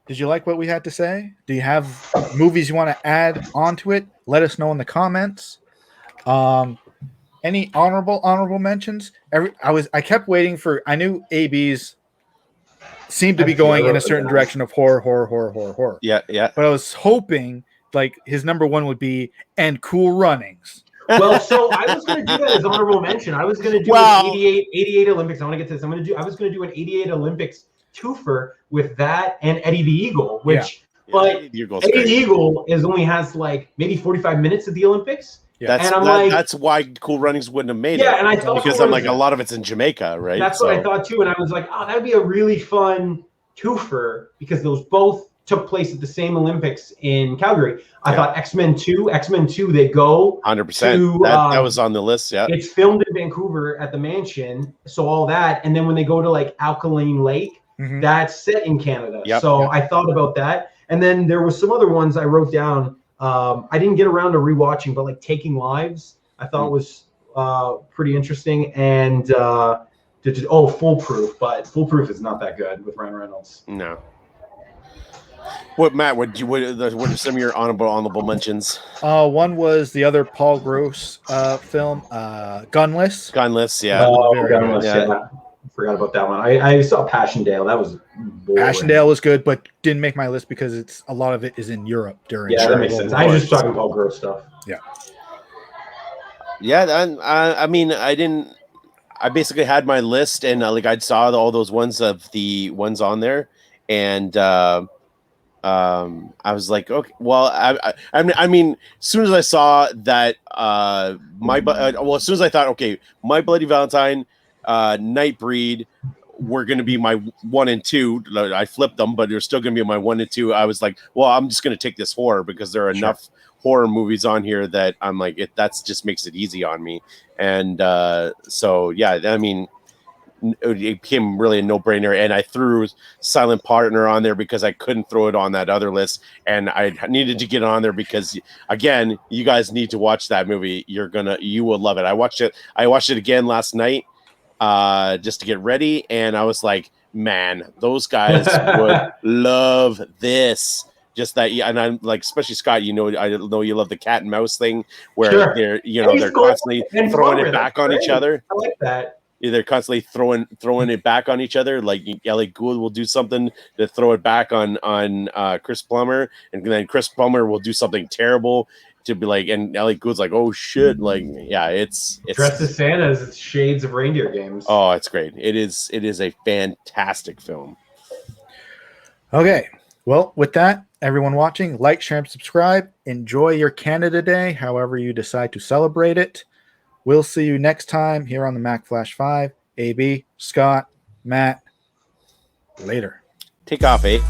Did you like what we had to say? Do you have movies you want to add onto it? Let us know in the comments. Any honorable mentions? I kept waiting for. I knew AB's seemed to be going in a certain direction of horror. Yeah. But I was hoping like his number one would be and Cool Runnings. Well, so I was going to do that as honorable mention. I was going to do an 88 Olympics. I want to get to this. I was going to do an 88 Olympics twofer with that and Eddie the Eagle, which but Eddie the Eagle only has like maybe 45 minutes at the Olympics. Yeah. That's why Cool Runnings wouldn't have made it. Yeah, and I thought because I'm like a lot of it's in Jamaica, right? That's what I thought too, and I was like, oh, that would be a really fun twofer because those both took place at the same Olympics in Calgary. I thought X-Men 2, they go 100%. That was on the list. Yeah, it's filmed in Vancouver at the mansion, so all that, and then when they go to like Alkaline Lake, that's set in Canada. So I thought about that, and then there was some other ones I wrote down. I didn't get around to rewatching, but like Taking Lives, I thought was pretty interesting, and Foolproof, but Foolproof is not that good with Ryan Reynolds. No. What, Matt? What are some of your honorable mentions? One was the other Paul Gross film, Gunless. Gunless, yeah. Gunless, yeah. Forgot about that one. I saw Passchendaele. That was boring. Passchendaele was good, but didn't make my list because a lot of it is in Europe during. Yeah, that makes sense. I was just talking Paul Gross stuff. Yeah. Yeah, I mean, I basically had my list, and like I saw all those ones of the ones on there, and I was like, okay, well, I mean, as soon as I saw that, as soon as I thought, okay, My Bloody Valentine, Nightbreed were going to be my 1 and 2. I flipped them, but they're still going to be my 1 and 2. I was like, well, I'm just going to take this horror because there are enough horror movies on here that I'm like, that's just makes it easy on me. And so, yeah, I mean, it became really a no-brainer, and I threw Silent Partner on there because I couldn't throw it on that other list, and I needed to get it on there because, again, you guys need to watch that movie. You will love it. I watched it again last night just to get ready, and I was like, man, those guys would love this. Just that, and I'm like, especially Scott, I know you love the cat and mouse thing where they're constantly throwing it back on each other. I like that. They're constantly throwing it back on each other. Like Ellie Gould will do something to throw it back on Chris Plummer, and then Chris Plummer will do something terrible to be like, and Ellie Gould's like, oh shit, like it's Dressed as Santa is shades of Reindeer Games. Oh, it's great. It is a fantastic film. Okay, well, with that, everyone watching, like, share, and subscribe. Enjoy your Canada Day, however you decide to celebrate it. We'll see you next time here on the Mack Flash 5. AB, Scott, Matt, later. Take off, eh?